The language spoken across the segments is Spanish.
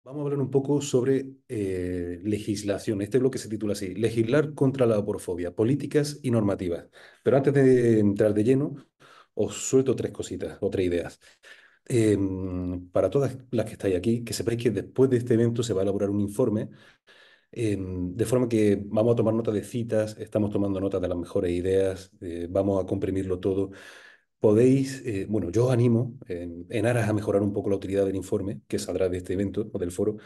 Vamos a hablar un poco sobre legislación. Este bloque se titula así, Legislar contra la aporofobia, políticas y normativas. Pero antes de entrar de lleno, os suelto tres cositas o tres ideas. Para todas las que estáis aquí, que sepáis que después de este evento se va a elaborar un informe, de forma que vamos a tomar nota de citas, estamos tomando nota de las mejores ideas, vamos a comprimirlo todo. Podéis, bueno, yo os animo, en aras a mejorar un poco la utilidad del informe que saldrá de este evento o del foro,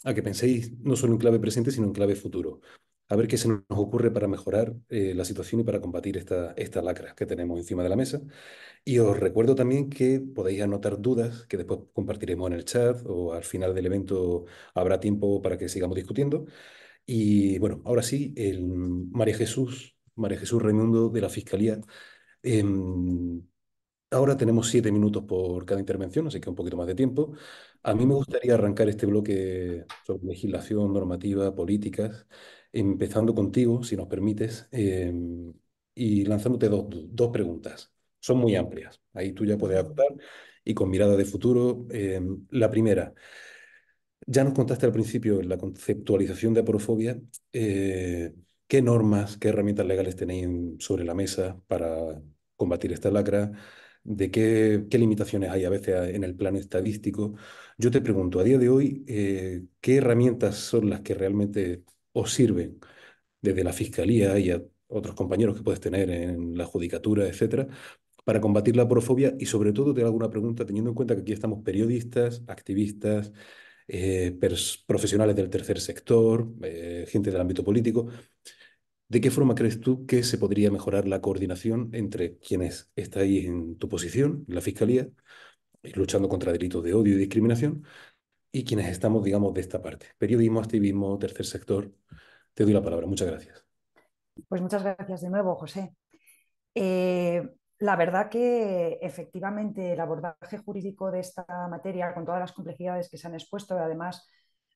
a que penséis no solo en clave presente, sino en clave futuro. A ver qué se nos ocurre para mejorar la situación y para combatir esta lacra que tenemos encima de la mesa. Y os recuerdo también que podéis anotar dudas que después compartiremos en el chat o al final del evento habrá tiempo para que sigamos discutiendo. Y bueno, ahora sí, María Jesús Raimundo de la Fiscalía. em, Ahora tenemos 7 minutos por cada intervención, así que un poquito más de tiempo. A mí me gustaría arrancar este bloque sobre legislación, normativa, políticas, empezando contigo, si nos permites, y lanzándote dos preguntas. Son muy amplias. Ahí tú ya puedes acotar y con mirada de futuro. La primera, ya nos contaste al principio en la conceptualización de aporofobia, eh, qué normas, qué herramientas legales tenéis sobre la mesa para combatir esta lacra, de qué limitaciones hay a veces en el plano estadístico. Yo te pregunto, a día de hoy, ¿qué herramientas son las que realmente os sirven desde la fiscalía y a otros compañeros que puedes tener en la judicatura, etcétera, para combatir la aporofobia? Y sobre todo te hago una pregunta teniendo en cuenta que aquí estamos periodistas, activistas, profesionales del tercer sector, gente del ámbito político. ¿De qué forma crees tú que se podría mejorar la coordinación entre quienes estáis en tu posición, la Fiscalía, luchando contra delitos de odio y discriminación, y quienes estamos, digamos, de esta parte? Periodismo, activismo, tercer sector. Te doy la palabra. Muchas gracias. Pues muchas gracias de nuevo, José. Eh, la verdad que efectivamente el abordaje jurídico de esta materia, con todas las complejidades que se han expuesto, además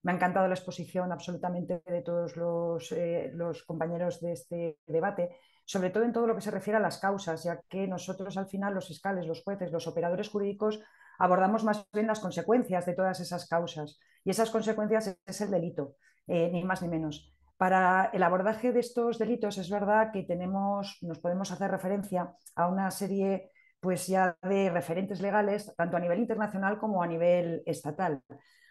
me ha encantado la exposición absolutamente de todos los compañeros de este debate, sobre todo en todo lo que se refiere a las causas, ya que nosotros al final, los fiscales, los jueces, los operadores jurídicos, abordamos más bien las consecuencias de todas esas causas. Y esas consecuencias es el delito, ni más ni menos. Para el abordaje de estos delitos es verdad que nos podemos hacer referencia a una serie pues ya de referentes legales, tanto a nivel internacional como a nivel estatal.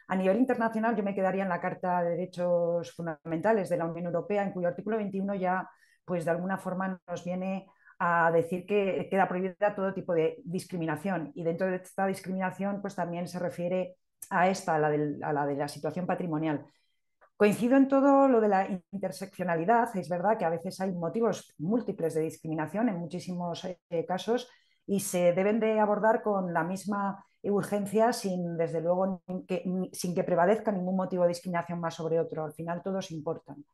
A nivel internacional yo me quedaría en la Carta de Derechos Fundamentales de la Unión Europea, en cuyo artículo 21 ya pues de alguna forma nos viene a decir que queda prohibida todo tipo de discriminación, y dentro de esta discriminación pues también se refiere a esta, a la de la situación patrimonial. Coincido en todo lo de la interseccionalidad. Es verdad que a veces hay motivos múltiples de discriminación en muchísimos casos, y se deben de abordar con la misma urgencia sin, desde luego, sin que prevalezca ningún motivo de discriminación más sobre otro. Al final todos importan.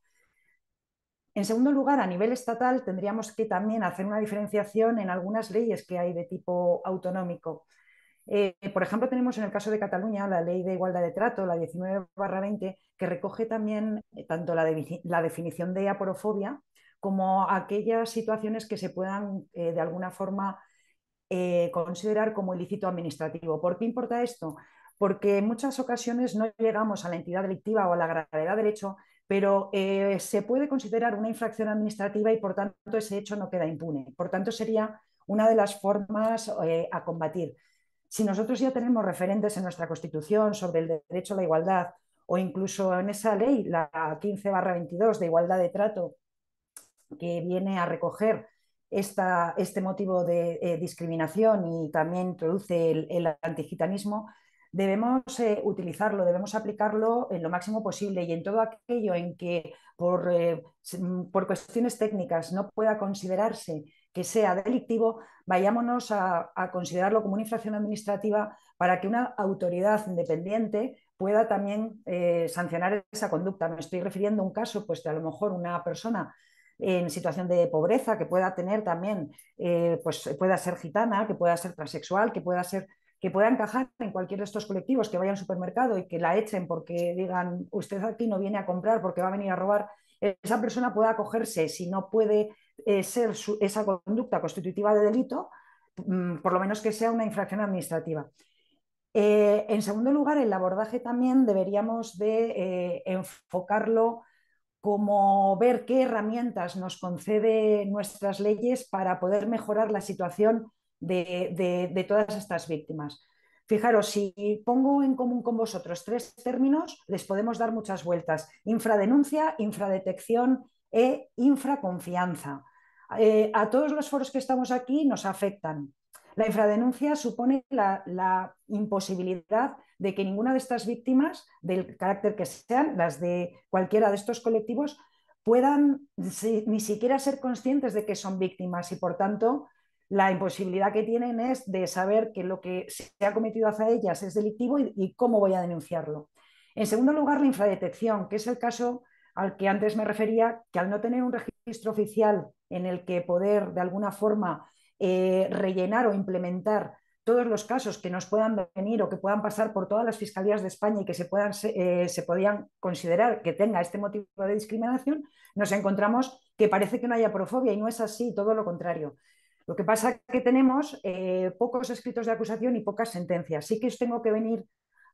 En segundo lugar, a nivel estatal tendríamos que también hacer una diferenciación en algunas leyes que hay de tipo autonómico. Por ejemplo, tenemos en el caso de Cataluña la Ley de Igualdad de Trato, la 19/20, que recoge también tanto la definición de aporofobia como aquellas situaciones que se puedan de alguna forma considerar como ilícito administrativo. ¿Por qué importa esto? Porque en muchas ocasiones no llegamos a la entidad delictiva o a la gravedad del hecho, pero se puede considerar una infracción administrativa y por tanto ese hecho no queda impune. Por tanto, sería una de las formas a combatir. Si nosotros ya tenemos referentes en nuestra Constitución sobre el derecho a la igualdad, o incluso en esa ley, la 15/22 de igualdad de trato, que viene a recoger este motivo de discriminación y también introduce el antigitanismo, debemos utilizarlo, debemos aplicarlo en lo máximo posible, y en todo aquello en que por cuestiones técnicas no pueda considerarse que sea delictivo, vayámonos a considerarlo como una infracción administrativa para que una autoridad independiente pueda también sancionar esa conducta. Me estoy refiriendo a un caso, pues de a lo mejor una persona en situación de pobreza, que pueda tener también, pues pueda ser gitana, que pueda ser transexual, que pueda encajar en cualquiera de estos colectivos, que vaya al supermercado y que la echen porque digan, usted aquí no viene a comprar porque va a venir a robar. Esa persona pueda acogerse, si no puede ser esa conducta constitutiva de delito, por lo menos que sea una infracción administrativa. En segundo lugar, el abordaje también deberíamos de enfocarlo como ver qué herramientas nos concede nuestras leyes para poder mejorar la situación de todas estas víctimas. Fijaros, si pongo en común con vosotros tres términos, les podemos dar muchas vueltas. Infradenuncia, infradetección e infraconfianza. A todos los foros que estamos aquí nos afectan. La infradenuncia supone la imposibilidad de que ninguna de estas víctimas, del carácter que sean, las de cualquiera de estos colectivos, puedan ni siquiera ser conscientes de que son víctimas y, por tanto, la imposibilidad que tienen es de saber que lo que se ha cometido hacia ellas es delictivo y cómo voy a denunciarlo. En segundo lugar, la infradetección, que es el caso al que antes me refería, que al no tener un registro oficial en el que poder de alguna forma rellenar o implementar todos los casos que nos puedan venir o que puedan pasar por todas las fiscalías de España y que se podían considerar que tenga este motivo de discriminación, nos encontramos que parece que no haya aporofobia y no es así, todo lo contrario. Lo que pasa es que tenemos pocos escritos de acusación y pocas sentencias. Sí que os tengo que venir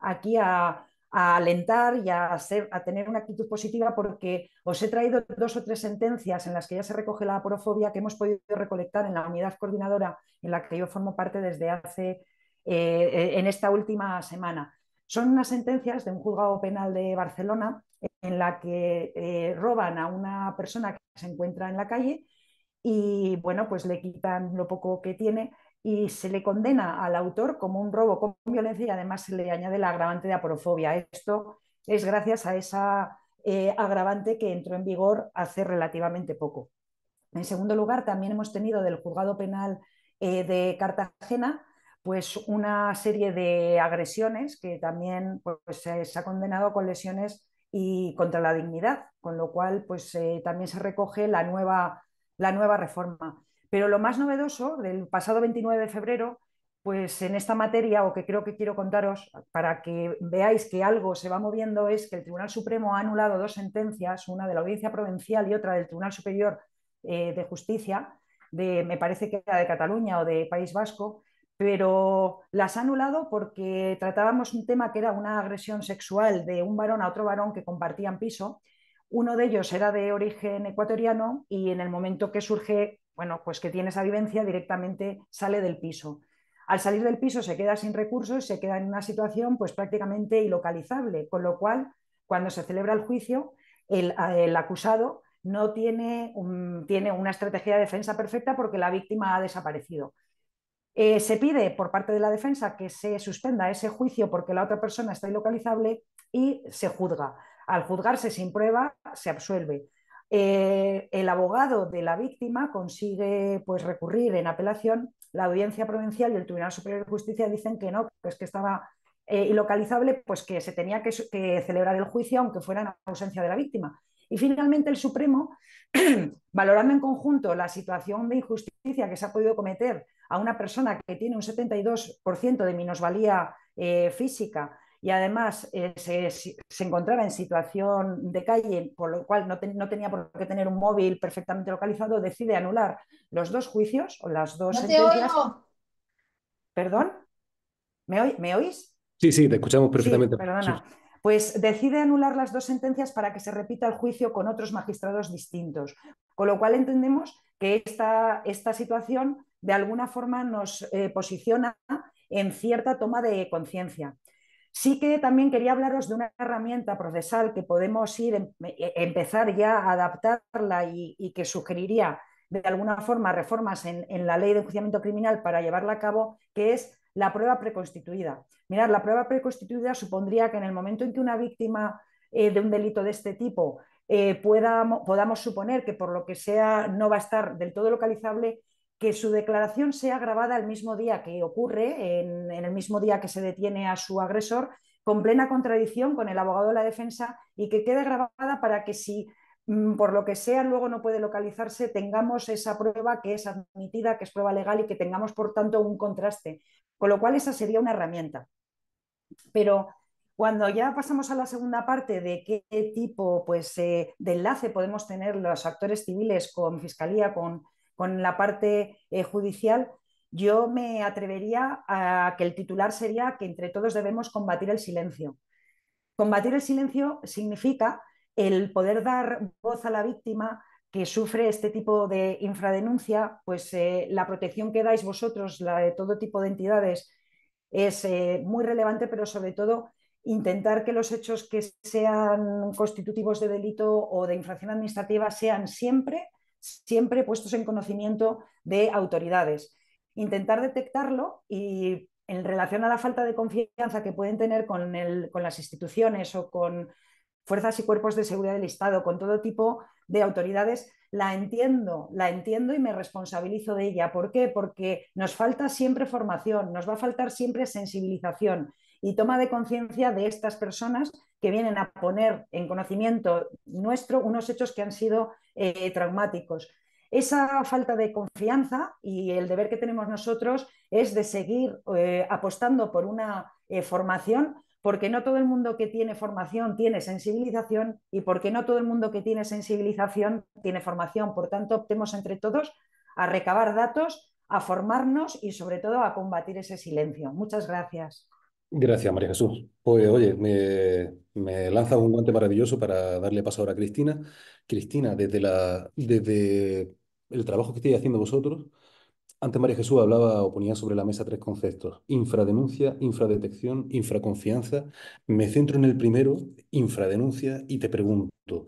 aquí a alentar y a tener una actitud positiva porque os he traído 2 o 3 sentencias en las que ya se recoge la aporofobia que hemos podido recolectar en la unidad coordinadora en la que yo formo parte desde hace, en esta última semana. Son unas sentencias de un juzgado penal de Barcelona en la que roban a una persona que se encuentra en la calle y bueno, pues le quitan lo poco que tiene y se le condena al autor como un robo con violencia y además se le añade el agravante de aporofobia. Esto es gracias a esa agravante que entró en vigor hace relativamente poco. En segundo lugar, también hemos tenido del juzgado penal de Cartagena pues una serie de agresiones que también pues, se ha condenado con lesiones y contra la dignidad, con lo cual pues, también se recoge la nueva reforma. Pero lo más novedoso del pasado 29 de febrero, pues en esta materia, o que creo que quiero contaros para que veáis que algo se va moviendo, es que el Tribunal Supremo ha anulado 2 sentencias, una de la Audiencia Provincial y otra del Tribunal Superior de Justicia, me parece que era de Cataluña o de País Vasco, pero las ha anulado porque tratábamos un tema que era una agresión sexual de un varón a otro varón que compartían piso. Uno de ellos era de origen ecuatoriano y en el momento que surge, bueno, pues que tiene esa vivencia, directamente sale del piso. Al salir del piso se queda sin recursos, se queda en una situación pues prácticamente ilocalizable, con lo cual cuando se celebra el juicio, el acusado no tiene una estrategia de defensa perfecta porque la víctima ha desaparecido. Se pide por parte de la defensa que se suspenda ese juicio porque la otra persona está ilocalizable y se juzga. Al juzgarse sin prueba, se absuelve. El abogado de la víctima consigue pues, recurrir en apelación. La Audiencia Provincial y el Tribunal Superior de Justicia dicen que no, que es que estaba ilocalizable, pues que se tenía que celebrar el juicio aunque fuera en ausencia de la víctima. Y finalmente el Supremo, valorando en conjunto la situación de injusticia que se ha podido cometer a una persona que tiene un 72% de minusvalía física y además se encontraba en situación de calle, por lo cual no tenía por qué tener un móvil perfectamente localizado, decide anular los 2 juicios o las dos No te sentencias. oigo. ¿Perdón? ¿Me oís? Sí, sí, te escuchamos Sí, perfectamente. perdona. Pues decide anular las 2 sentencias para que se repita el juicio con otros magistrados distintos. Con lo cual entendemos que esta situación de alguna forma nos posiciona en cierta toma de conciencia. Sí que también quería hablaros de una herramienta procesal que podemos empezar ya a adaptarla y que sugeriría de alguna forma reformas en la ley de enjuiciamiento criminal para llevarla a cabo, que es la prueba preconstituida. Mirad, la prueba preconstituida supondría que en el momento en que una víctima de un delito de este tipo podamos suponer que por lo que sea no va a estar del todo localizable, que su declaración sea grabada el mismo día que ocurre, en el mismo día que se detiene a su agresor, con plena contradicción con el abogado de la defensa y que quede grabada para que si por lo que sea luego no puede localizarse, tengamos esa prueba que es admitida, que es prueba legal y que tengamos, por tanto, un contraste. Con lo cual, esa sería una herramienta. Pero cuando ya pasamos a la segunda parte de qué tipo pues, de enlace podemos tener los actores civiles con fiscalía, con la parte judicial, yo me atrevería a que el titular sería que entre todos debemos combatir el silencio. Combatir el silencio significa el poder dar voz a la víctima que sufre este tipo de infradenuncia, pues la protección que dais vosotros, la de todo tipo de entidades, es muy relevante, pero sobre todo intentar que los hechos que sean constitutivos de delito o de infracción administrativa sean siempre, siempre puestos en conocimiento de autoridades. Intentar detectarlo y en relación a la falta de confianza que pueden tener con las instituciones o con fuerzas y cuerpos de seguridad del Estado, con todo tipo de autoridades, la entiendo y me responsabilizo de ella. ¿Por qué? Porque nos falta siempre formación, nos va a faltar siempre sensibilización y toma de conciencia de estas personas que vienen a poner en conocimiento nuestro unos hechos que han sido traumáticos. Esa falta de confianza y el deber que tenemos nosotros es de seguir apostando por una formación, porque no todo el mundo que tiene formación tiene sensibilización y porque no todo el mundo que tiene sensibilización tiene formación. Por tanto, optemos entre todos a recabar datos, a formarnos y sobre todo a combatir ese silencio. Muchas gracias. Gracias, María Jesús. Pues oye, me lanzas un guante maravilloso para darle paso ahora a Cristina. Cristina, desde el trabajo que estáis haciendo vosotros, antes María Jesús hablaba o ponía sobre la mesa tres conceptos: infradenuncia, infradetección, infraconfianza. Me centro en el primero, infradenuncia, y te pregunto,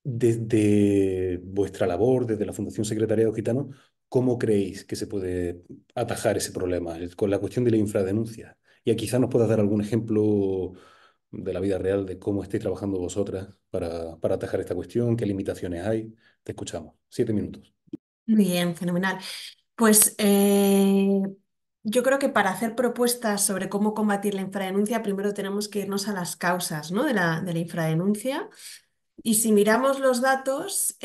desde vuestra labor, desde la Fundación Secretariado Gitano, ¿cómo creéis que se puede atajar ese problema con la cuestión de la infradenuncia? Y quizás nos puedas dar algún ejemplo de la vida real de cómo estáis trabajando vosotras para atajar esta cuestión, qué limitaciones hay. Te escuchamos. 7 minutos. Bien, fenomenal. Pues yo creo que para hacer propuestas sobre cómo combatir la infradenuncia, primero tenemos que irnos a las causas, ¿no? de la infradenuncia. Y si miramos los datos,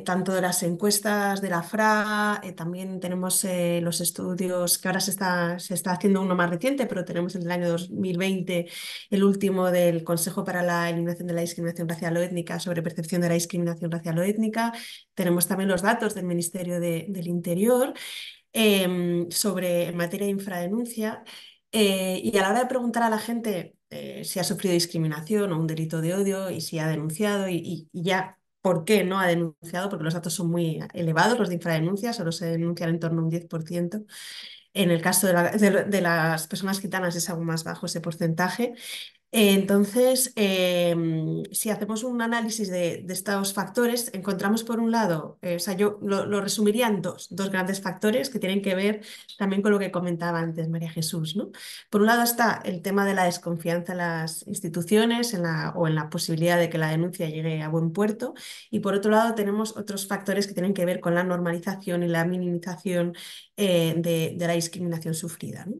tanto de las encuestas de la FRA, también tenemos los estudios, que ahora se está haciendo uno más reciente, pero tenemos el del año 2020, el último del Consejo para la Eliminación de la Discriminación Racial o Étnica sobre percepción de la discriminación racial o étnica. Tenemos también los datos del Ministerio del Interior sobre en materia de infradenuncia. Y a la hora de preguntar a la gente si ha sufrido discriminación o un delito de odio y si ha denunciado y ya por qué no ha denunciado, porque los datos son muy elevados, los de infradenuncia, solo se denuncian en torno a un 10%. En el caso de las personas gitanas es aún más bajo ese porcentaje. Entonces, si hacemos un análisis de estos factores, encontramos por un lado, o sea, yo lo resumiría en dos grandes factores que tienen que ver también con lo que comentaba antes María Jesús, ¿no? Por un lado está el tema de la desconfianza en las instituciones o en la posibilidad de que la denuncia llegue a buen puerto, y por otro lado tenemos otros factores que tienen que ver con la normalización y la minimización de la discriminación sufrida, ¿no?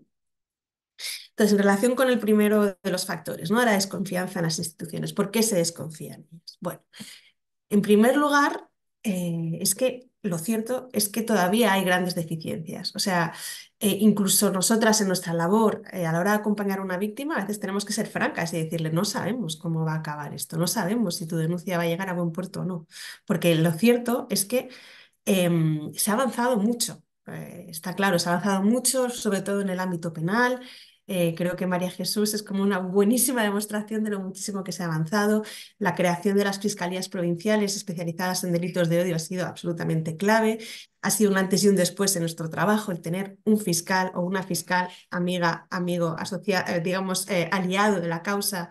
Entonces, en relación con el primero de los factores, ¿no? La desconfianza en las instituciones. ¿Por qué se desconfía en ellas? Bueno, en primer lugar, es que lo cierto es que todavía hay grandes deficiencias. O sea, incluso nosotras en nuestra labor, a la hora de acompañar a una víctima, a veces tenemos que ser francas y decirle, no sabemos cómo va a acabar esto, no sabemos si tu denuncia va a llegar a buen puerto o no. Porque lo cierto es que se ha avanzado mucho. Está claro, se ha avanzado mucho, sobre todo en el ámbito penal. Creo que María Jesús es como una buenísima demostración de lo muchísimo que se ha avanzado. La creación de las fiscalías provinciales especializadas en delitos de odio ha sido absolutamente clave. Ha sido un antes y un después en nuestro trabajo el tener un fiscal o una fiscal amiga, amigo, digamos, aliado de la causa,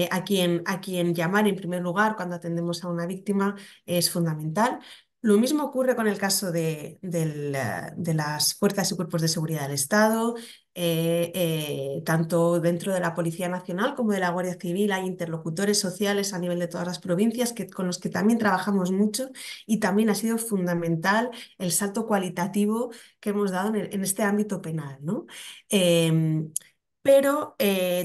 a quien llamar en primer lugar cuando atendemos a una víctima es fundamental. Lo mismo ocurre con el caso de las fuerzas y cuerpos de seguridad del Estado. Tanto dentro de la Policía Nacional como de la Guardia Civil hay interlocutores sociales a nivel de todas las provincias con los que también trabajamos mucho, y también ha sido fundamental el salto cualitativo que hemos dado en este ámbito penal, ¿no? Pero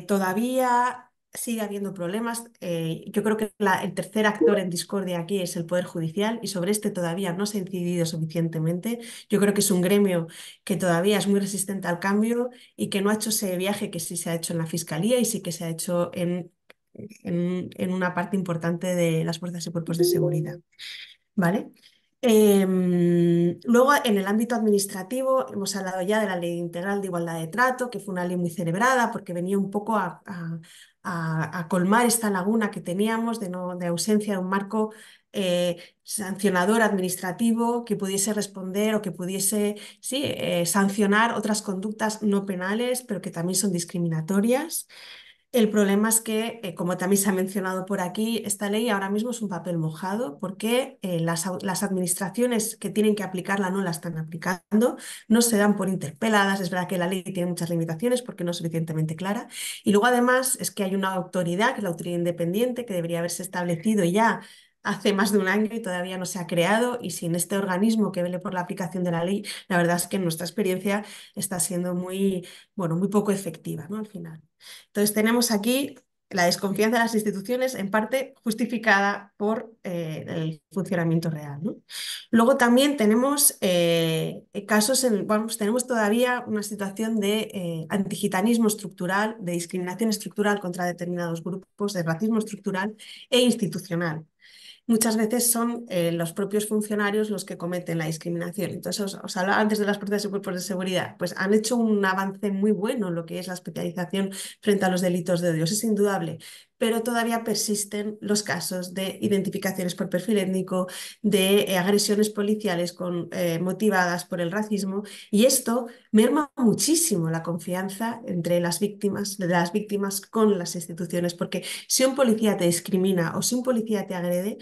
todavía sigue habiendo problemas. Yo creo que el tercer actor en discordia aquí es el Poder Judicial, y sobre este todavía no se ha incidido suficientemente. Yo creo que es un gremio que todavía es muy resistente al cambio y que no ha hecho ese viaje que sí se ha hecho en la Fiscalía y sí que se ha hecho en una parte importante de las fuerzas y cuerpos de seguridad. ¿Vale? Luego, en el ámbito administrativo, hemos hablado ya de la Ley Integral de Igualdad de Trato, que fue una ley muy celebrada porque venía un poco a colmar esta laguna que teníamos de ausencia de un marco sancionador administrativo que pudiese responder o que pudiese sí, sancionar otras conductas no penales, pero que también son discriminatorias. El problema es que, como también se ha mencionado por aquí, esta ley ahora mismo es un papel mojado porque las administraciones que tienen que aplicarla no la están aplicando, no se dan por interpeladas. Es verdad que la ley tiene muchas limitaciones porque no es suficientemente clara. Y luego además es que hay una autoridad, que es la autoridad independiente, que debería haberse establecido ya hace más de un año y todavía no se ha creado. Y sin este organismo que vele por la aplicación de la ley, la verdad es que nuestra experiencia está siendo muy, bueno, muy poco efectiva, ¿no? Al final. Entonces tenemos aquí la desconfianza de las instituciones en parte justificada por el funcionamiento real, ¿no? Luego también tenemos casos vamos, tenemos todavía una situación de antigitanismo estructural, de discriminación estructural contra determinados grupos, de racismo estructural e institucional. Muchas veces son los propios funcionarios los que cometen la discriminación. Entonces, os hablaba antes de las fuerzas y cuerpos de seguridad, pues han hecho un avance muy bueno en lo que es la especialización frente a los delitos de odio, eso es indudable, pero todavía persisten los casos de identificaciones por perfil étnico, de agresiones policiales motivadas por el racismo, y esto merma muchísimo la confianza entre de las víctimas con las instituciones, porque si un policía te discrimina o si un policía te agrede,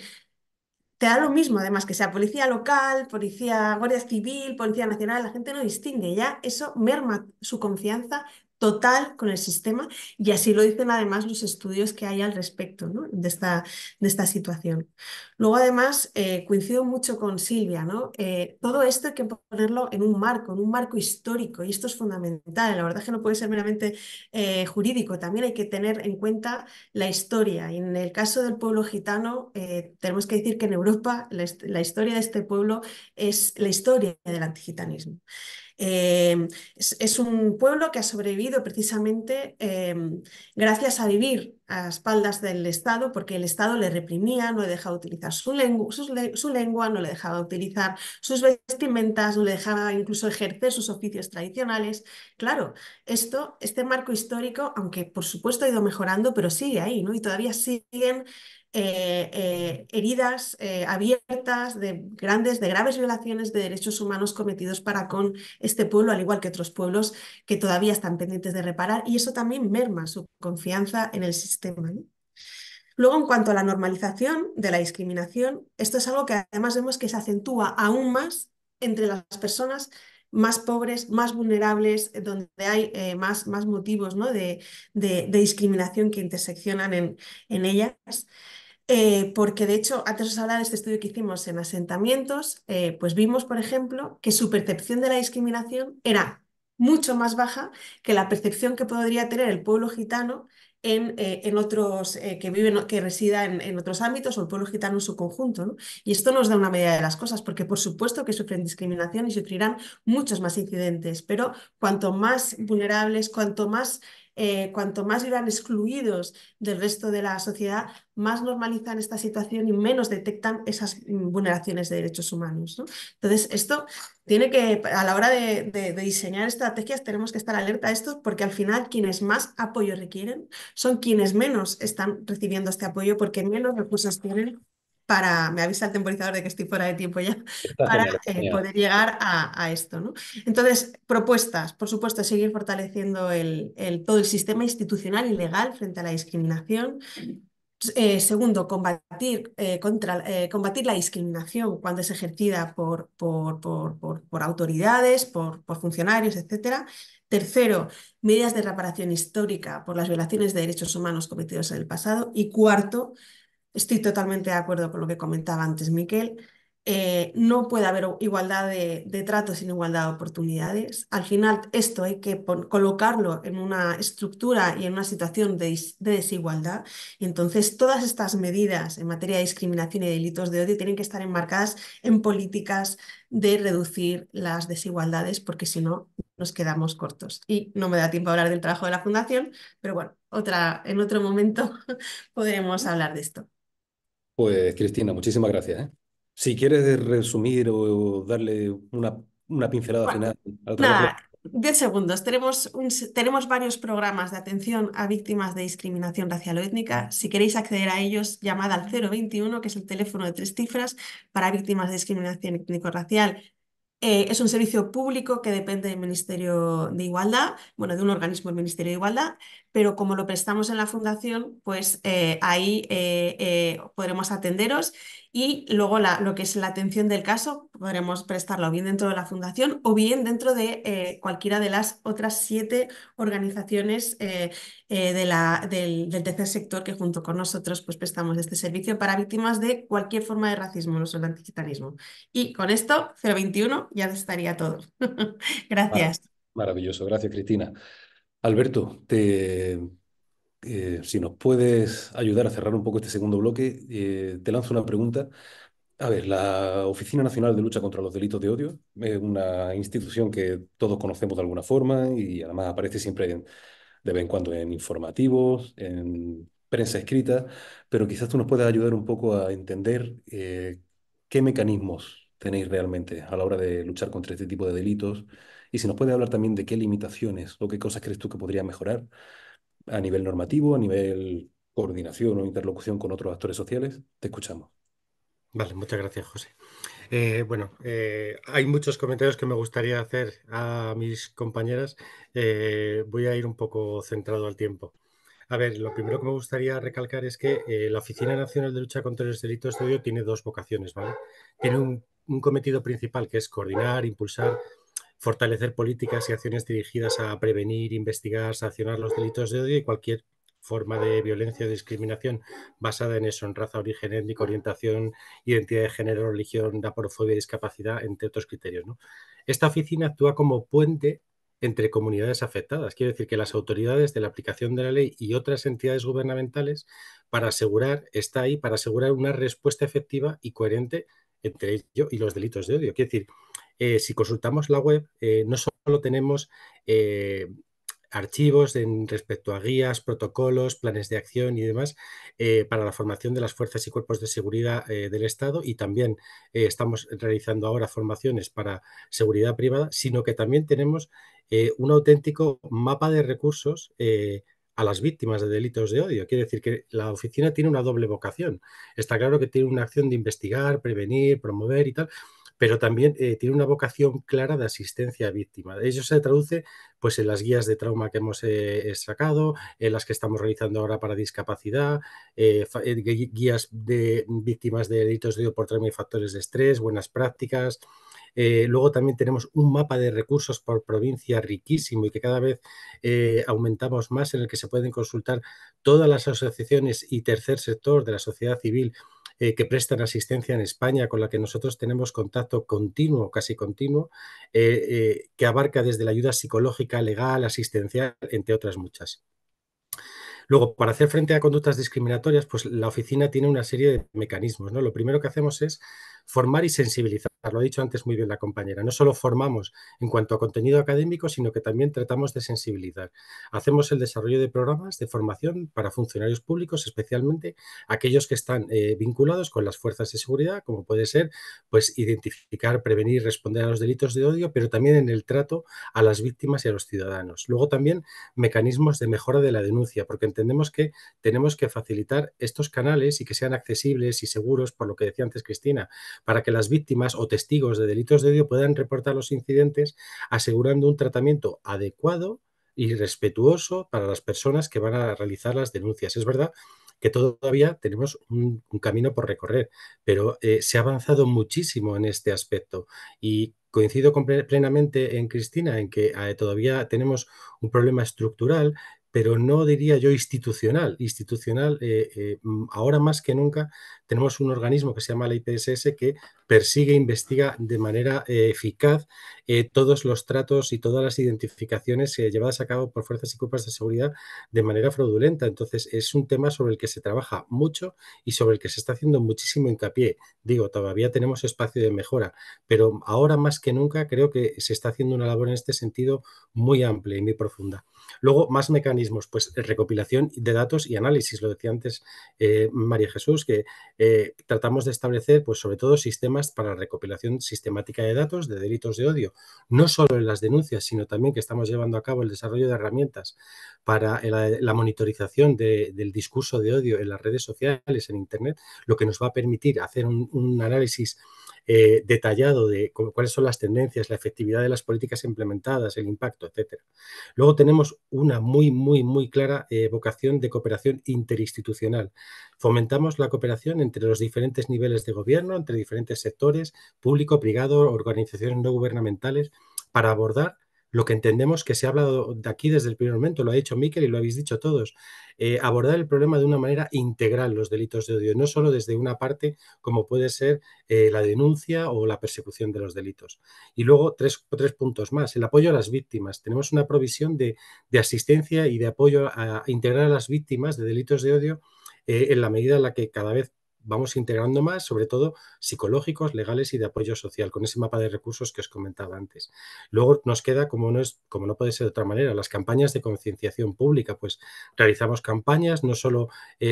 te da lo mismo, además, que sea policía local, policía, guardia civil, policía nacional, la gente no distingue, ya eso merma su confianza total con el sistema, y así lo dicen además los estudios que hay al respecto, ¿no? de esta situación. Luego además coincido mucho con Silvia, ¿no? Todo esto hay que ponerlo en un marco histórico, y esto es fundamental. La verdad es que no puede ser meramente jurídico, también hay que tener en cuenta la historia. Y en el caso del pueblo gitano, tenemos que decir que en Europa la historia de este pueblo es la historia del antigitanismo. Es un pueblo que ha sobrevivido precisamente gracias a vivir a espaldas del Estado, porque el Estado le reprimía, no le dejaba utilizar su lengua, no le dejaba utilizar sus vestimentas, no le dejaba incluso ejercer sus oficios tradicionales. Claro, este marco histórico, aunque por supuesto ha ido mejorando, pero sigue ahí, ¿no? Y todavía siguen heridas abiertas de graves violaciones de derechos humanos cometidos para con este pueblo, al igual que otros pueblos que todavía están pendientes de reparar, y eso también merma su confianza en el sistema, ¿no? Luego, en cuanto a la normalización de la discriminación, esto es algo que además vemos que se acentúa aún más entre las personas más pobres, más vulnerables, donde hay más motivos, ¿no? de discriminación que interseccionan en ellas. Porque de hecho, antes os hablaba de este estudio que hicimos en asentamientos, pues vimos, por ejemplo, que su percepción de la discriminación era mucho más baja que la percepción que podría tener el pueblo gitano en otros que resida en otros ámbitos, o el pueblo gitano en su conjunto, ¿no? Y esto nos da una medida de las cosas, porque por supuesto que sufren discriminación y sufrirán muchos más incidentes, pero cuanto más vulnerables, cuanto más vivan excluidos del resto de la sociedad, más normalizan esta situación y menos detectan esas vulneraciones de derechos humanos, ¿no? Entonces, esto tiene que, a la hora de diseñar estrategias, tenemos que estar alerta a esto, porque al final quienes más apoyo requieren son quienes menos están recibiendo este apoyo, porque menos recursos tienen para, me avisa el temporizador de que estoy fuera de tiempo ya, Está para genial, está genial. poder llegar a esto, ¿no? Entonces, propuestas, por supuesto, seguir fortaleciendo todo el sistema institucional y legal frente a la discriminación. Segundo, combatir la discriminación cuando es ejercida por autoridades, por funcionarios, etcétera. Tercero, medidas de reparación histórica por las violaciones de derechos humanos cometidos en el pasado. Y cuarto, estoy totalmente de acuerdo con lo que comentaba antes Miquel. No puede haber igualdad de trato sin igualdad de oportunidades. Al final, esto hay que colocarlo en una estructura y en una situación de desigualdad. Y entonces, todas estas medidas en materia de discriminación y delitos de odio tienen que estar enmarcadas en políticas de reducir las desigualdades, porque si no, nos quedamos cortos. Y no me da tiempo a hablar del trabajo de la Fundación, pero bueno, en otro momento podremos hablar de esto. Pues Cristina, muchísimas gracias, ¿eh? Si quieres resumir o darle una pincelada Bueno, final al trabajo de... nada, 10 segundos. Tenemos varios programas de atención a víctimas de discriminación racial o étnica. Si queréis acceder a ellos, llamad al 021, que es el teléfono de 3 cifras para víctimas de discriminación étnico-racial. Es un servicio público que depende del Ministerio de Igualdad, bueno, de un organismo del Ministerio de Igualdad, pero como lo prestamos en la fundación, pues ahí podremos atenderos y luego lo que es la atención del caso podremos prestarlo bien dentro de la fundación o bien dentro de cualquiera de las otras 7 organizaciones del tercer sector que junto con nosotros pues prestamos este servicio para víctimas de cualquier forma de racismo, no solo antigitanismo. Y con esto, 021, ya estaría todo. Mar- Gracias. Maravilloso, gracias Cristina. Alberto, si nos puedes ayudar a cerrar un poco este segundo bloque, te lanzo una pregunta. A ver, la Oficina Nacional de Lucha contra los Delitos de Odio es una institución que todos conocemos de alguna forma y además aparece siempre de vez en cuando en informativos, en prensa escrita, pero quizás tú nos puedas ayudar un poco a entender qué mecanismos tenéis realmente a la hora de luchar contra este tipo de delitos y si nos puedes hablar también de qué limitaciones o qué cosas crees tú que podría mejorar a nivel normativo, a nivel coordinación o interlocución con otros actores sociales. Te escuchamos. Vale, muchas gracias, José. Hay muchos comentarios que me gustaría hacer a mis compañeras. Voy a ir un poco centrado al tiempo. A ver, lo primero que me gustaría recalcar es que la Oficina Nacional de Lucha contra los Delitos de Odio tiene dos vocaciones, ¿vale? Tiene un cometido principal que es coordinar, impulsar, fortalecer políticas y acciones dirigidas a prevenir, investigar, sancionar los delitos de odio y cualquier forma de violencia o discriminación basada en eso, en raza, origen étnico, orientación, identidad de género, religión, aporofobia, discapacidad, entre otros criterios, ¿no? Esta oficina actúa como puente entre comunidades afectadas. Quiere decir que las autoridades de la aplicación de la ley y otras entidades gubernamentales está ahí para asegurar una respuesta efectiva y coherente entre ello y los delitos de odio. Quiere decir, si consultamos la web, no solo tenemos archivos respecto a guías, protocolos, planes de acción y demás para la formación de las fuerzas y cuerpos de seguridad del Estado y también estamos realizando ahora formaciones para seguridad privada, sino que también tenemos un auténtico mapa de recursos a las víctimas de delitos de odio. Quiere decir que la oficina tiene una doble vocación. Está claro que tiene una acción de investigar, prevenir, promover y tal, pero también tiene una vocación clara de asistencia a víctimas. Eso se traduce pues, en las guías de trauma que hemos sacado, en las que estamos realizando ahora para discapacidad, guías de víctimas de delitos de odio por trauma y factores de estrés, buenas prácticas. Luego también tenemos un mapa de recursos por provincia riquísimo y que cada vez aumentamos más, en el que se pueden consultar todas las asociaciones y tercer sector de la sociedad civil que prestan asistencia en España, con la que nosotros tenemos contacto continuo, casi continuo, que abarca desde la ayuda psicológica, legal, asistencial, entre otras muchas. Luego, para hacer frente a conductas discriminatorias, pues la oficina tiene una serie de mecanismos, ¿no? Lo primero que hacemos es formar y sensibilizar. Lo ha dicho antes muy bien la compañera. No solo formamos en cuanto a contenido académico, sino que también tratamos de sensibilizar. Hacemos el desarrollo de programas de formación para funcionarios públicos, especialmente aquellos que están vinculados con las fuerzas de seguridad, como puede ser pues, identificar, prevenir, responder a los delitos de odio, pero también en el trato a las víctimas y a los ciudadanos. Luego también mecanismos de mejora de la denuncia, porque entendemos que tenemos que facilitar estos canales y que sean accesibles y seguros, por lo que decía antes Cristina, para que las víctimas o testigos de delitos de odio puedan reportar los incidentes asegurando un tratamiento adecuado y respetuoso para las personas que van a realizar las denuncias. Es verdad que todavía tenemos un camino por recorrer, pero se ha avanzado muchísimo en este aspecto y coincido plenamente en Cristina en que todavía tenemos un problema estructural, pero no diría yo institucional. Institucional, ahora más que nunca tenemos un organismo que se llama la IPSS que persigue e investiga de manera eficaz todos los tratos y todas las identificaciones llevadas a cabo por fuerzas y cuerpos de seguridad de manera fraudulenta. Entonces, es un tema sobre el que se trabaja mucho y sobre el que se está haciendo muchísimo hincapié. Digo, todavía tenemos espacio de mejora, pero ahora más que nunca creo que se está haciendo una labor en este sentido muy amplia y muy profunda. Luego, más mecanismos, pues recopilación de datos y análisis. Lo decía antes María Jesús, que tratamos de establecer, pues sobre todo, sistemas para la recopilación sistemática de datos de delitos de odio, no solo en las denuncias, sino también que estamos llevando a cabo el desarrollo de herramientas para la monitorización del discurso de odio en las redes sociales, en Internet, lo que nos va a permitir hacer un análisis detallado de cuáles son las tendencias, la efectividad de las políticas implementadas, el impacto, etcétera. Luego tenemos una muy clara vocación de cooperación interinstitucional. Fomentamos la cooperación entre los diferentes niveles de gobierno, entre diferentes sectores, público, privado, organizaciones no gubernamentales, para abordar lo que entendemos que se ha hablado de aquí desde el primer momento, lo ha dicho Miquel y lo habéis dicho todos, abordar el problema de una manera integral, los delitos de odio, no solo desde una parte como puede ser la denuncia o la persecución de los delitos. Y luego tres puntos más. El apoyo a las víctimas. Tenemos una provisión de asistencia y de apoyo a integrar a las víctimas de delitos de odio en la medida en la que cada vez vamos integrando más, sobre todo psicológicos, legales y de apoyo social, con ese mapa de recursos que os comentaba antes. Luego nos queda, como no puede ser de otra manera, las campañas de concienciación pública. Pues realizamos campañas no solo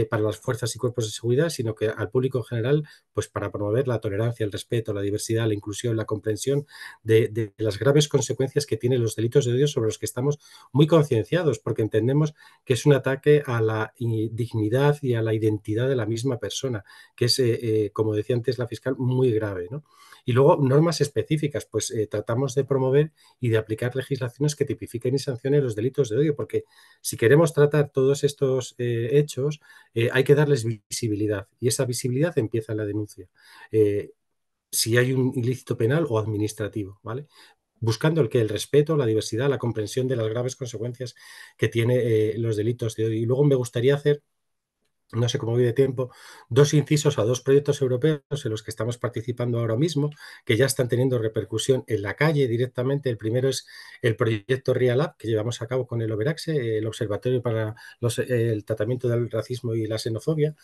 para las fuerzas y cuerpos de seguridad, sino que al público en general, pues para promover la tolerancia, el respeto, la diversidad, la inclusión, la comprensión de las graves consecuencias que tienen los delitos de odio, sobre los que estamos muy concienciados, porque entendemos que es un ataque a la dignidad y a la identidad de la misma persona, que es, como decía antes la fiscal, muy grave, ¿no? Y luego normas específicas, pues tratamos de promover y de aplicar legislaciones que tipifiquen y sancionen los delitos de odio, porque si queremos tratar todos estos hechos, hay que darles visibilidad, y esa visibilidad empieza en la denuncia. Si hay un ilícito penal o administrativo, ¿vale? Buscando el respeto, la diversidad, la comprensión de las graves consecuencias que tiene los delitos de odio. Y luego me gustaría hacer, no sé cómo voy de tiempo, dos incisos a dos proyectos europeos en los que estamos participando ahora mismo, que ya están teniendo repercusión en la calle directamente. El primero es el proyecto RealUp, que llevamos a cabo con el OBERACSE, el Observatorio para el Tratamiento del Racismo y la Xenofobia.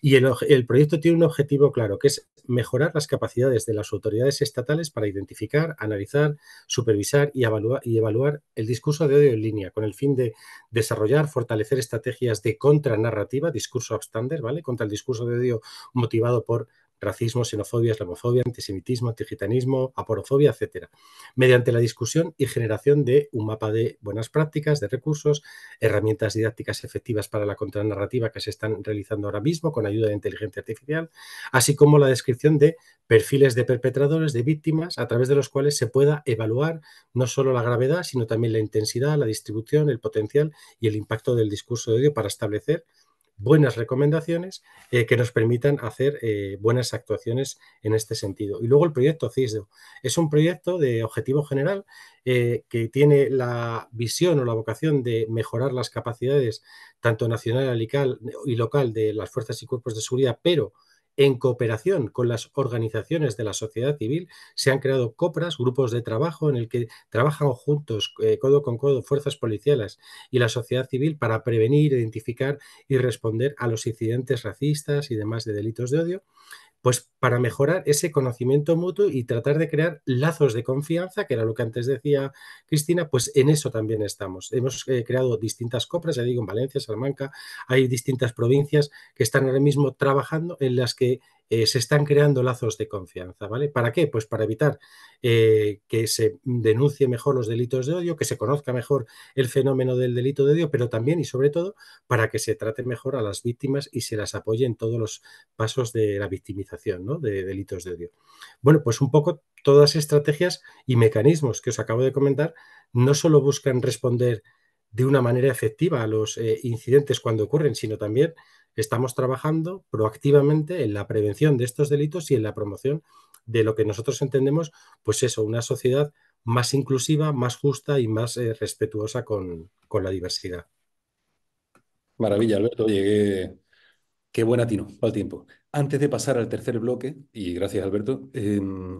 Y el proyecto tiene un objetivo claro, que es mejorar las capacidades de las autoridades estatales para identificar, analizar, supervisar y evaluar el discurso de odio en línea, con el fin de desarrollar, fortalecer estrategias de contranarrativa, discurso upstander, ¿vale? Contra el discurso de odio motivado por racismo, xenofobia, islamofobia, antisemitismo, antigitanismo, aporofobia, etcétera, mediante la discusión y generación de un mapa de buenas prácticas, de recursos, herramientas didácticas efectivas para la contranarrativa que se están realizando ahora mismo con ayuda de inteligencia artificial, así como la descripción de perfiles de perpetradores, de víctimas, a través de los cuales se pueda evaluar no solo la gravedad, sino también la intensidad, la distribución, el potencial y el impacto del discurso de odio, para establecer buenas recomendaciones que nos permitan hacer buenas actuaciones en este sentido. Y luego el proyecto CISDO. Es un proyecto de objetivo general que tiene la visión o la vocación de mejorar las capacidades tanto nacional y local de las fuerzas y cuerpos de seguridad, pero en cooperación con las organizaciones de la sociedad civil. Se han creado COPRAS, grupos de trabajo en el que trabajan juntos, codo con codo, fuerzas policiales y la sociedad civil, para prevenir, identificar y responder a los incidentes racistas y demás de delitos de odio, pues para mejorar ese conocimiento mutuo y tratar de crear lazos de confianza, que era lo que antes decía Cristina. Pues en eso también estamos. Hemos creado distintas COPRAS, ya digo, en Valencia, Salamanca, hay distintas provincias que están ahora mismo trabajando, en las que se están creando lazos de confianza, ¿vale? ¿Para qué? Pues para evitar que se denuncie mejor los delitos de odio, que se conozca mejor el fenómeno del delito de odio, pero también y sobre todo para que se trate mejor a las víctimas y se las apoye en todos los pasos de la victimización, ¿no? De delitos de odio. Bueno, pues un poco todas estrategias y mecanismos que os acabo de comentar no solo buscan responder de una manera efectiva a los incidentes cuando ocurren, sino también estamos trabajando proactivamente en la prevención de estos delitos y en la promoción de lo que nosotros entendemos, pues eso, una sociedad más inclusiva, más justa y más respetuosa con la diversidad. Maravilla, Alberto. Oye, qué buen atino al tiempo. Antes de pasar al tercer bloque, y gracias, Alberto,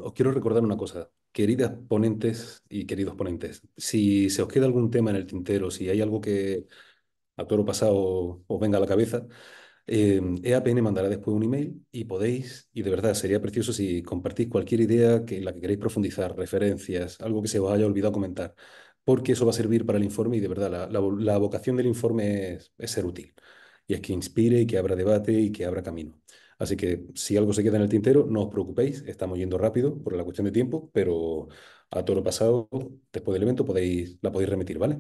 os quiero recordar una cosa. Queridas ponentes y queridos ponentes, si se os queda algún tema en el tintero, si hay algo que a toro pasado os venga a la cabeza, EAPN mandará después un email y podéis, y de verdad sería precioso si compartís cualquier idea en la que queréis profundizar, referencias, algo que se os haya olvidado comentar, porque eso va a servir para el informe, y de verdad la vocación del informe es ser útil, y es que inspire y que abra debate y que abra camino. Así que si algo se queda en el tintero, no os preocupéis, estamos yendo rápido por la cuestión de tiempo, pero a todo lo pasado, después del evento, la podéis remitir, ¿vale?